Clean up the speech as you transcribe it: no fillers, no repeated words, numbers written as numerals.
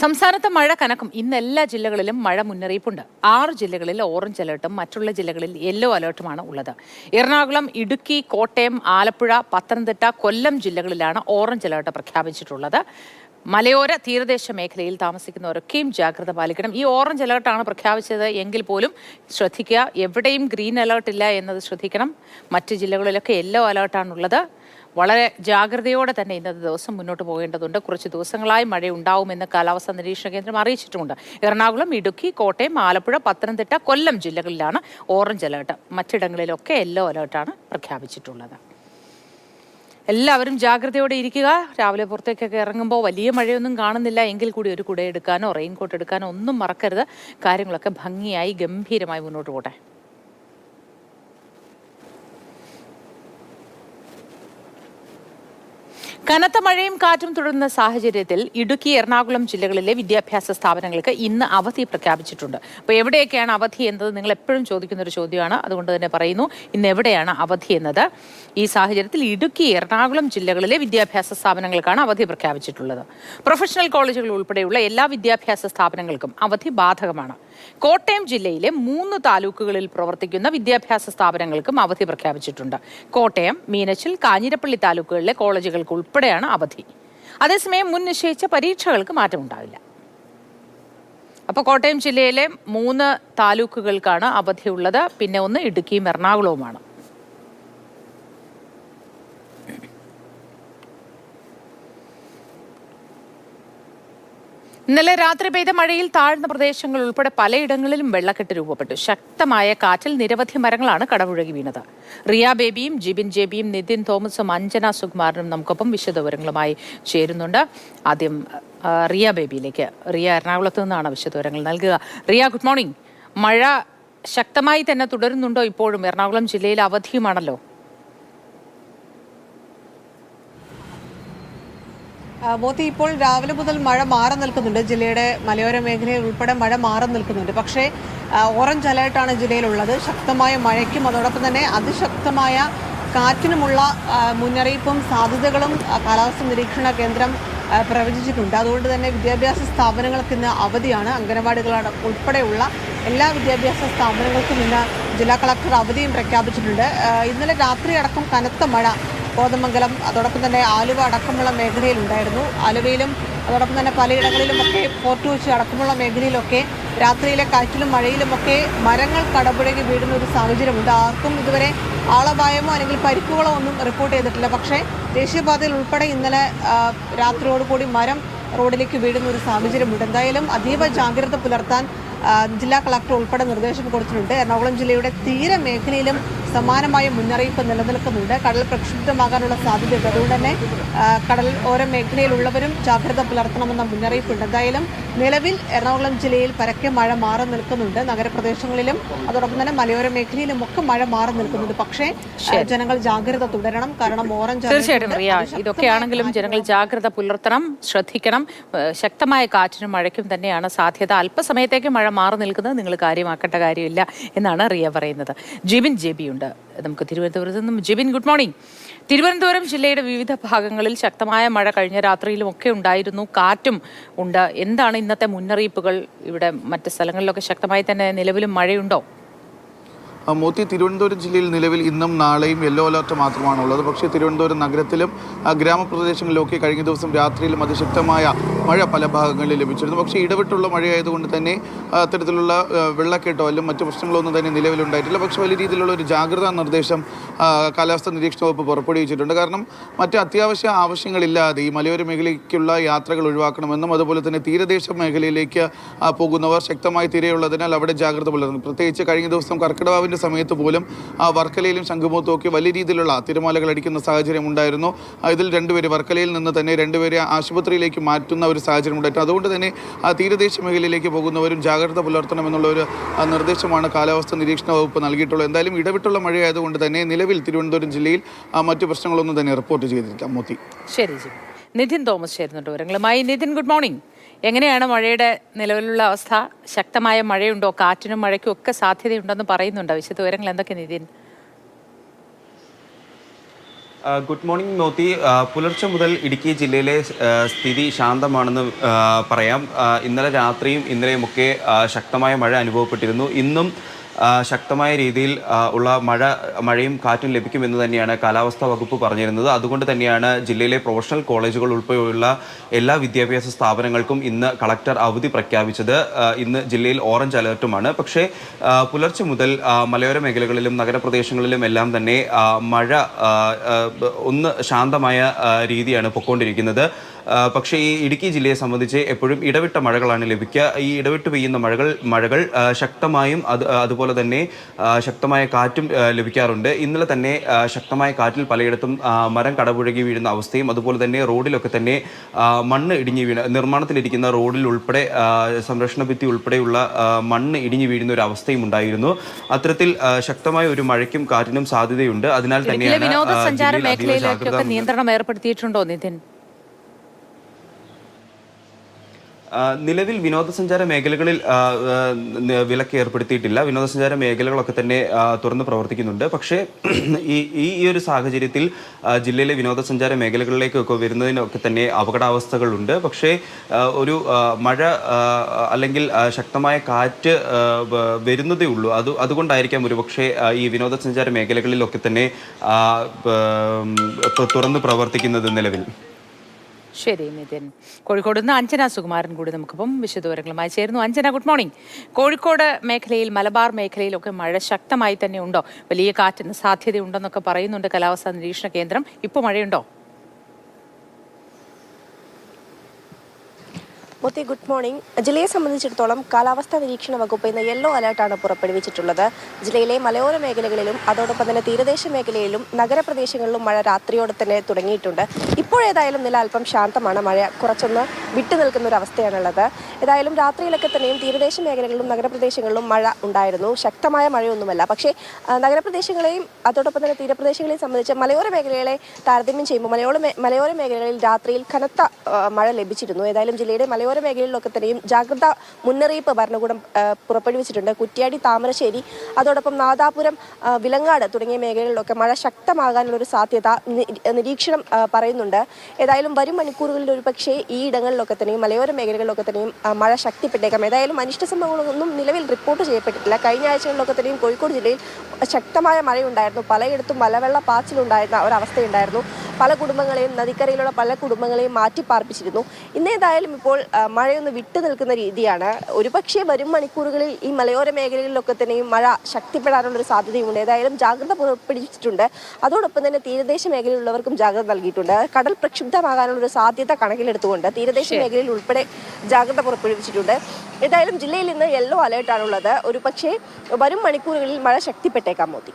സംസ്ഥാനത്ത് മഴ കനക്കും. ഇന്ന് എല്ലാ ജില്ലകളിലും മഴ മുന്നറിയിപ്പുണ്ട്. 6 ജില്ലകളിൽ ഓറഞ്ച് അലർട്ടും മറ്റുള്ള ജില്ലകളിൽ യെല്ലോ അലർട്ടുമാണ് ഉള്ളത്. എറണാകുളം, ഇടുക്കി, കോട്ടയം, ആലപ്പുഴ, പത്തനംതിട്ട, കൊല്ലം ജില്ലകളിലാണ് ഓറഞ്ച് അലർട്ട് പ്രഖ്യാപിച്ചിട്ടുള്ളത്. മലയോര തീരദേശ മേഖലയിൽ താമസിക്കുന്നവരൊക്കെയും ജാഗ്രത പാലിക്കണം. ഈ ഓറഞ്ച് അലർട്ടാണ് പ്രഖ്യാപിച്ചത് എങ്കിൽ പോലും ശ്രദ്ധിക്കുക, എവിടെയും ഗ്രീൻ അലർട്ട് ഇല്ല എന്നത് ശ്രദ്ധിക്കണം. മറ്റ് ജില്ലകളിലൊക്കെ യെല്ലോ അലർട്ടാണുള്ളത്. വളരെ ജാഗ്രതയോടെ തന്നെ ഇന്നത്തെ ദിവസം മുന്നോട്ട് പോകേണ്ടതുണ്ട്. കുറച്ച് ദിവസങ്ങളായി മഴയുണ്ടാവുമെന്ന് കാലാവസ്ഥാ നിരീക്ഷണ കേന്ദ്രം അറിയിച്ചിട്ടുമുണ്ട്. എറണാകുളം, ഇടുക്കി, കോട്ടയം, ആലപ്പുഴ, പത്തനംതിട്ട, കൊല്ലം ജില്ലകളിലാണ് ഓറഞ്ച് അലർട്ട്. മറ്റിടങ്ങളിലൊക്കെ യെല്ലോ അലർട്ടാണ് പ്രഖ്യാപിച്ചിട്ടുള്ളത്. എല്ലാവരും ജാഗ്രതയോടെ ഇരിക്കുക. രാവിലെ പുറത്തേക്കൊക്കെ ഇറങ്ങുമ്പോൾ വലിയ മഴയൊന്നും കാണുന്നില്ല എങ്കിൽ കൂടി ഒരു കുട എടുക്കാനോ റെയിൻകോട്ട് എടുക്കാനോ ഒന്നും മറക്കരുത്. കാര്യങ്ങളൊക്കെ ഭംഗിയായി ഗംഭീരമായി മുന്നോട്ട് പോട്ടെ. കനത്ത മഴയും കാറ്റും തുടരുന്ന സാഹചര്യത്തിൽ ഇടുക്കി, എറണാകുളം ജില്ലകളിലെ വിദ്യാഭ്യാസ സ്ഥാപനങ്ങൾക്ക് ഇന്ന് അവധി പ്രഖ്യാപിച്ചിട്ടുണ്ട്. അപ്പോൾ എവിടെയൊക്കെയാണ് അവധി എന്നത് നിങ്ങൾ എപ്പോഴും ചോദിക്കുന്ന ഒരു ചോദ്യമാണ്. അതുകൊണ്ട് തന്നെ പറയുന്നു, ഇന്ന് എവിടെയാണ് അവധി എന്നത്. ഈ സാഹചര്യത്തിൽ ഇടുക്കി, എറണാകുളം ജില്ലകളിലെ വിദ്യാഭ്യാസ സ്ഥാപനങ്ങൾക്കാണ് അവധി പ്രഖ്യാപിച്ചിട്ടുള്ളത്. പ്രൊഫഷണൽ കോളേജുകൾ ഉൾപ്പെടെയുള്ള എല്ലാ വിദ്യാഭ്യാസ സ്ഥാപനങ്ങൾക്കും അവധി ബാധകമാണ്. കോട്ടയം ജില്ലയിലെ 3 താലൂക്കുകളിൽ പ്രവർത്തിക്കുന്ന വിദ്യാഭ്യാസ സ്ഥാപനങ്ങൾക്കും അവധി പ്രഖ്യാപിച്ചിട്ടുണ്ട്. കോട്ടയം, മീനച്ചിൽ, കാഞ്ഞിരപ്പള്ളി താലൂക്കുകളിലെ കോളേജുകൾക്ക് ഉൾപ്പെടെയാണ് അവധി. അതേസമയം മുൻ നിശ്ചയിച്ച പരീക്ഷകൾക്ക് മാറ്റമുണ്ടാവില്ല. അപ്പോൾ കോട്ടയം ജില്ലയിലെ 3 താലൂക്കുകൾക്കാണ് അവധിയുള്ളത്. പിന്നെ ഒന്ന് ഇടുക്കിയും എറണാകുളവുമാണ്. ഇന്നലെ രാത്രി പെയ്ത മഴയിൽ താഴ്ന്ന പ്രദേശങ്ങൾ ഉൾപ്പെടെ പലയിടങ്ങളിലും വെള്ളക്കെട്ട് രൂപപ്പെട്ടു. ശക്തമായ കാറ്റിൽ നിരവധി മരങ്ങളാണ് കടപുഴകി വീണത്. റിയ ബേബിയും ജിബിൻ ജേബിയും നിതിൻ തോമസും അഞ്ജന സുകുമാരനും നമുക്കൊപ്പം വിശദവിവരങ്ങളുമായി ചേരുന്നുണ്ട്. ആദ്യം റിയ ബേബിയിലേക്ക്. റിയ എറണാകുളത്ത് നിന്നാണ് വിശദവിവരങ്ങൾ നൽകുക. Riya, good morning. മഴ ശക്തമായി തന്നെ തുടരുന്നുണ്ടോ ഇപ്പോഴും? എറണാകുളം ജില്ലയിൽ അവധിയുമാണല്ലോ. മോത്തി, ഇപ്പോൾ രാവിലെ മുതൽ മഴ മാറി നിൽക്കുന്നുണ്ട്. ജില്ലയുടെ മലയോര മേഖലയിൽ ഉൾപ്പെടെ മഴ മാറി നിൽക്കുന്നുണ്ട്. പക്ഷേ ഓറഞ്ച് അലേർട്ടാണ് ജില്ലയിലുള്ളത്. ശക്തമായ മഴയ്ക്കും അതോടൊപ്പം തന്നെ അതിശക്തമായ കാറ്റിനുമുള്ള മുന്നറിയിപ്പും സാധ്യതകളും കാലാവസ്ഥാ നിരീക്ഷണ കേന്ദ്രം പ്രവചിച്ചിട്ടുണ്ട്. അതുകൊണ്ട് തന്നെ വിദ്യാഭ്യാസ സ്ഥാപനങ്ങൾക്ക് ഇന്ന് അവധിയാണ്. അംഗനവാടികളാണ് ഉൾപ്പെടെയുള്ള എല്ലാ വിദ്യാഭ്യാസ സ്ഥാപനങ്ങൾക്കും ഇന്ന് ജില്ലാ കളക്ടർ അവധിയും പ്രഖ്യാപിച്ചിട്ടുണ്ട്. ഇന്നലെ രാത്രി അടക്കം കനത്ത മഴ കോതമംഗലം അതോടൊപ്പം തന്നെ ആലുവ അടക്കമുള്ള മേഖലയിലുണ്ടായിരുന്നു. ആലുവയിലും അതോടൊപ്പം തന്നെ പലയിടങ്ങളിലുമൊക്കെ ഫോർട്ട് കൊച്ചി അടക്കമുള്ള മേഖലയിലൊക്കെ രാത്രിയിലെ കാറ്റിലും മഴയിലുമൊക്കെ മരങ്ങൾ കടപുഴകി വീഴുന്ന ഒരു സാഹചര്യമുണ്ട്. ആർക്കും ഇതുവരെ ആളപായമോ അല്ലെങ്കിൽ പരിക്കുകളോ ഒന്നും റിപ്പോർട്ട് ചെയ്തിട്ടില്ല. പക്ഷേ ദേശീയപാതയിൽ ഉൾപ്പെടെ ഇന്നലെ രാത്രിയോടുകൂടി മരം റോഡിലേക്ക് വീഴുന്ന ഒരു സാഹചര്യമുണ്ട്. എന്തായാലും അതീവ ജാഗ്രത പുലർത്താൻ ജില്ലാ കളക്ടർ ഉൾപ്പെടെ നിർദ്ദേശം കൊടുത്തിട്ടുണ്ട്. എറണാകുളം ജില്ലയുടെ തീരമേഖലയിലും സമാനമായ മുന്നറിയിപ്പ് നിലനിൽക്കുന്നുണ്ട്. കടൽ പ്രക്ഷുബ്ധമാകാനുള്ള സാധ്യതയുണ്ട്. അതുകൊണ്ട് തന്നെ കടൽ ഓരോ മേഖലയിലുള്ളവരും ജാഗ്രത പുലർത്തണമെന്ന മുന്നറിയിപ്പുണ്ട്. എന്തായാലും നിലവിൽ എറണാകുളം ജില്ലയിൽ പരക്കെ മഴ മാറി നിൽക്കുന്നുണ്ട്. നഗരപ്രദേശങ്ങളിലും അതോടൊപ്പം തന്നെ മലയോര മേഖലയിലും ഒക്കെ മഴ മാറി നിൽക്കുന്നുണ്ട്. പക്ഷേ ജനങ്ങൾ ജാഗ്രത തുടരണം. കാരണം ഓറഞ്ച് തീർച്ചയായിട്ടും റിയ, ഇതൊക്കെയാണെങ്കിലും ജനങ്ങൾ ജാഗ്രത പുലർത്തണം, ശ്രദ്ധിക്കണം. ശക്തമായ കാറ്റിനും മഴയ്ക്കും തന്നെയാണ് സാധ്യത. അല്പസമയത്തേക്ക് മഴ മാറി നിൽക്കുന്നത് നിങ്ങൾ കാര്യമാക്കേണ്ട കാര്യമില്ല എന്നാണ് റിയ പറയുന്നത്. ജിബിൻ ജേബിയുണ്ട് നമുക്ക് തിരുവനന്തപുരത്ത് നിന്നും. Jibin, good morning. തിരുവനന്തപുരം ജില്ലയുടെ വിവിധ ഭാഗങ്ങളിൽ ശക്തമായ മഴ കഴിഞ്ഞ രാത്രിയിലും ഒക്കെ ഉണ്ടായിരുന്നു, കാറ്റും ഉണ്ട്. എന്താണ് ഇന്നത്തെ മുന്നറിയിപ്പുകൾ? ഇവിടെ മറ്റ് സ്ഥലങ്ങളിലൊക്കെ ശക്തമായി തന്നെ നിലവിലും മഴയുണ്ടോ? മോത്തി, തിരുവനന്തപുരം ജില്ലയിൽ നിലവിൽ ഇന്നും നാളെയും യെല്ലോ അലർട്ട് മാത്രമാണുള്ളത്. പക്ഷേ തിരുവനന്തപുരം നഗരത്തിലും ഗ്രാമപ്രദേശങ്ങളിലൊക്കെ കഴിഞ്ഞ ദിവസം രാത്രിയിലും അതിശക്തമായ മഴ പല ഭാഗങ്ങളിൽ ലഭിച്ചിരുന്നു. പക്ഷേ ഇടവിട്ടുള്ള മഴയായതുകൊണ്ട് തന്നെ അത്തരത്തിലുള്ള വെള്ളക്കെട്ടോ അല്ലെങ്കിൽ മറ്റു പ്രശ്നങ്ങളൊന്നും തന്നെ നിലവിലുണ്ടായിട്ടില്ല. പക്ഷേ വലിയ രീതിയിലുള്ള ഒരു ജാഗ്രതാ നിർദ്ദേശം കാലാവസ്ഥാ നിരീക്ഷണ വകുപ്പ് പുറപ്പെടുവിച്ചിട്ടുണ്ട്. കാരണം മറ്റ് അത്യാവശ്യ ആവശ്യങ്ങളില്ലാതെ ഈ മലയോര മേഖലയ്ക്കുള്ള യാത്രകൾ ഒഴിവാക്കണമെന്നും അതുപോലെ തന്നെ തീരദേശ മേഖലയിലേക്ക് പോകുന്നവർ ശക്തമായ തിരയുള്ളതിനാൽ അവിടെ ജാഗ്രത പുലർത്തണം. പ്രത്യേകിച്ച് കഴിഞ്ഞ ദിവസം കർക്കിടക സമയത്ത് പോലും വർക്കലയിലും ശംഖുമുഖത്തും ഒക്കെ വലിയ രീതിയിലുള്ള തിരമാലകൾ അടിക്കുന്ന സാഹചര്യം ഉണ്ടായിരുന്നു. ഇതിൽ 2 പേര് വർക്കലയിൽ നിന്ന് തന്നെ 2 പേരെ ആശുപത്രിയിലേക്ക് മാറ്റുന്ന ഒരു സാഹചര്യം ഉണ്ടായിരുന്നു. അതുകൊണ്ട് തന്നെ തീരദേശ മേഖലയിലേക്ക് പോകുന്നവരും ജാഗ്രത പുലർത്തണമെന്നുള്ള ഒരു നിർദ്ദേശമാണ് കാലാവസ്ഥാ നിരീക്ഷണ വകുപ്പ് നൽകിയിട്ടുള്ളത്. എന്തായാലും ഇടവിട്ടുള്ള മഴയായതുകൊണ്ട് തന്നെ നിലവിൽ തിരുവനന്തപുരം ജില്ലയിൽ മറ്റു പ്രശ്നങ്ങളൊന്നും തന്നെ റിപ്പോർട്ട് ചെയ്തിരിക്കാം. മോത്തി, ശരി. നിതിൻ തോമസ് ചേരുന്നുണ്ട് വിവരങ്ങളുമായി. Nithin, good morning. എങ്ങനെയാണ് മഴയുടെ നിലവിലുള്ള അവസ്ഥ? ശക്തമായ മഴയുണ്ടോ? കാറ്റിനും മഴയ്ക്കും ഒക്കെ സാധ്യതയുണ്ടെന്ന് പറയുന്നുണ്ട്. വിശദവിവരങ്ങൾ എന്തൊക്കെ നിതിൻ? Good morning Moti. പുലർച്ചെ മുതൽ ഇടുക്കി ജില്ലയിലെ സ്ഥിതി ശാന്തമാണെന്ന് പറയാം. ഇന്നലെ രാത്രിയും ഇന്നലെയുമൊക്കെ ശക്തമായ മഴ അനുഭവപ്പെട്ടിരുന്നു. ഇന്നും ശക്തമായ രീതിയിൽ ഉള്ള മഴയും കാറ്റും ലഭിക്കുമെന്ന് തന്നെയാണ് കാലാവസ്ഥാ വകുപ്പ് പറഞ്ഞിരുന്നത്. അതുകൊണ്ട് തന്നെയാണ് ജില്ലയിലെ പ്രൊഫഷണൽ കോളേജുകൾ ഉൾപ്പെടെയുള്ള എല്ലാ വിദ്യാഭ്യാസ സ്ഥാപനങ്ങൾക്കും ഇന്ന് കളക്ടർ അവധി പ്രഖ്യാപിച്ചത്. ഇന്ന് ജില്ലയിൽ ഓറഞ്ച് അലേർട്ടുമാണ്. പക്ഷേ പുലർച്ചെ മുതൽ മലയോര മേഖലകളിലും നഗരപ്രദേശങ്ങളിലും എല്ലാം തന്നെ മഴ ഒന്ന് ശാന്തമായ രീതിയാണ് പൊയ്ക്കൊണ്ടിരിക്കുന്നത്. പക്ഷേ ഈ ഇടുക്കി ജില്ലയെ സംബന്ധിച്ച് എപ്പോഴും ഇടവിട്ട മഴകളാണ് ലഭിക്കുക. ഈ ഇടവിട്ട് പെയ്യുന്ന മഴകൾ ശക്തമായും അതുപോലെ തന്നെ ശക്തമായ കാറ്റും ലഭിക്കാറുണ്ട്. ഇന്നലെ തന്നെ ശക്തമായ കാറ്റിൽ പലയിടത്തും മരം കടപുഴകി വീഴുന്ന അവസ്ഥയും അതുപോലെ തന്നെ റോഡിലൊക്കെ തന്നെ മണ്ണ് ഇടിഞ്ഞു വീണ നിർമ്മാണത്തിലിരിക്കുന്ന റോഡിൽ ഉൾപ്പെടെ സംരക്ഷണ ഭിത്തി ഉൾപ്പെടെയുള്ള മണ്ണ് ഇടിഞ്ഞു വീഴുന്ന ഒരു അവസ്ഥയും ഉണ്ടായിരുന്നു. അത്തരത്തിൽ ശക്തമായ ഒരു മഴയ്ക്കും കാറ്റിനും സാധ്യതയുണ്ട്. അതിനാൽ തന്നെയാണ് വിനോദസഞ്ചാര മേഖലയിലേക്കൊക്കെ നിയന്ത്രണം ഏർപ്പെടുത്തിയിട്ടുണ്ടോ നിതിൻ? നിലവിൽ വിനോദസഞ്ചാര മേഖലകളിൽ വിലക്ക് ഏർപ്പെടുത്തിയിട്ടില്ല. വിനോദസഞ്ചാര മേഖലകളൊക്കെ തന്നെ തുറന്ന് പ്രവർത്തിക്കുന്നുണ്ട്. പക്ഷേ ഈ ഒരു സാഹചര്യത്തിൽ ജില്ലയിലെ വിനോദസഞ്ചാര മേഖലകളിലേക്കൊക്കെ വരുന്നതിനൊക്കെ തന്നെ അപകടാവസ്ഥകളുണ്ട്. പക്ഷേ ഒരു മഴ അല്ലെങ്കിൽ ശക്തമായ കാറ്റ് വരുന്നതേ ഉള്ളൂ. അതുകൊണ്ടായിരിക്കാം ഒരുപക്ഷെ ഈ വിനോദസഞ്ചാര മേഖലകളിലൊക്കെ തന്നെ തുറന്ന് പ്രവർത്തിക്കുന്നത് നിലവിൽ. ശരി നിതിൻ. കോഴിക്കോട് നിന്ന് അഞ്ജന സുകുമാരൻ കൂടി നമുക്കിപ്പം വിശദവിവരങ്ങളുമായി ചേരുന്നു. Anjana, good morning. കോഴിക്കോട് മേഖലയിൽ, മലബാർ മേഖലയിലൊക്കെ മഴ ശക്തമായി തന്നെ ഉണ്ടോ? വലിയ കാറ്റിന് സാധ്യതയുണ്ടെന്നൊക്കെ പറയുന്നുണ്ട് കാലാവസ്ഥാ നിരീക്ഷണ കേന്ദ്രം. ഇപ്പോൾ മഴയുണ്ടോ? Moti, good morning. ജില്ലയെ സംബന്ധിച്ചിടത്തോളം കാലാവസ്ഥാ നിരീക്ഷണ വകുപ്പ് ഇന്ന് യെല്ലോ അലർട്ടാണ് പുറപ്പെടുവിച്ചിട്ടുള്ളത്. ജില്ലയിലെ മലയോര മേഖലകളിലും അതോടൊപ്പം തന്നെ തീരദേശ മേഖലയിലും നഗരപ്രദേശങ്ങളിലും മഴ രാത്രിയോടെ തന്നെ തുടങ്ങിയിട്ടുണ്ട്. ഇപ്പോഴേതായാലും നില അല്പം ശാന്തമാണ്. മഴ കുറച്ചൊന്ന് വിട്ടു നിൽക്കുന്ന ഒരു അവസ്ഥയാണുള്ളത്. ഏതായാലും രാത്രിയിലൊക്കെ തന്നെയും തീരദേശ മേഖലകളിലും നഗരപ്രദേശങ്ങളിലും മഴ ഉണ്ടായിരുന്നു. ശക്തമായ മഴയൊന്നുമല്ല. പക്ഷേ നഗരപ്രദേശങ്ങളെയും അതോടൊപ്പം തന്നെ തീരപ്രദേശങ്ങളെയും സംബന്ധിച്ച് മലയോര മേഖലകളെ താരതമ്യം ചെയ്യുമ്പോൾ മലയോര മേഖലകളിൽ രാത്രിയിൽ കനത്ത മഴ ലഭിച്ചിരുന്നു. ഏതായാലും ജില്ലയുടെ മലയോര മേഖലകളിലൊക്കെ തന്നെയും ജാഗ്രതാ മുന്നറിയിപ്പ് ഭരണകൂടം പുറപ്പെടുവിച്ചിട്ടുണ്ട്. കുറ്റ്യാടി, താമരശ്ശേരി, അതോടൊപ്പം നാദാപുരം, വിലങ്ങാട് തുടങ്ങിയ മേഖലകളിലൊക്കെ മഴ ശക്തമാകാനുള്ളൊരു സാധ്യത നിരീക്ഷണം പറയുന്നുണ്ട്. ഏതായാലും വരും മണിക്കൂറുകളിൽ ഒരുപക്ഷെ ഈ ഇടങ്ങളിലൊക്കെ തന്നെയും മലയോര മേഖലകളിലൊക്കെ തന്നെയും മഴ ശക്തിപ്പെട്ടേക്കാം. ഏതായാലും അനിഷ്ട സംഭവങ്ങളൊന്നും നിലവിൽ റിപ്പോർട്ട് ചെയ്യപ്പെട്ടിട്ടില്ല. കഴിഞ്ഞ ആഴ്ചകളിലൊക്കെ തന്നെയും കോഴിക്കോട് ജില്ലയിൽ ശക്തമായ മഴയുണ്ടായിരുന്നു. പലയിടത്തും മലവെള്ള പാച്ചിലുണ്ടായിരുന്ന ഒരവസ്ഥയുണ്ടായിരുന്നു. പല കുടുംബങ്ങളെയും, നദിക്കരയിലുള്ള പല കുടുംബങ്ങളെയും മാറ്റിപ്പാർപ്പിച്ചിരുന്നു. ഇന്നേതായാലും ഇപ്പോൾ മഴയൊന്ന് വിട്ടു നിൽക്കുന്ന രീതിയാണ്. ഒരുപക്ഷെ വരും മണിക്കൂറുകളിൽ ഈ മലയോര മേഖലകളിലൊക്കെ തന്നെയും മഴ ശക്തിപ്പെടാനുള്ളൊരു സാധ്യതയുണ്ട്. ഏതായാലും ജാഗ്രത പുറപ്പെടുവിച്ചിട്ടുണ്ട്. അതോടൊപ്പം തന്നെ തീരദേശ മേഖലയിലുള്ളവർക്കും ജാഗ്രത നൽകിയിട്ടുണ്ട്. കടൽ പ്രക്ഷുബ്ധമാകാനുള്ളൊരു സാധ്യത കണക്കിലെടുത്തുകൊണ്ട് തീരദേശ മേഖലയിൽ ഉൾപ്പെടെ ജാഗ്രത പുറപ്പെടുവിച്ചിട്ടുണ്ട്. ഏതായാലും ജില്ലയിൽ ഇന്ന് യെല്ലോ അലേർട്ടാണുള്ളത്. ഒരുപക്ഷെ വരും മണിക്കൂറുകളിൽ മഴ ശക്തിപ്പെട്ടേക്കാം. മോദി.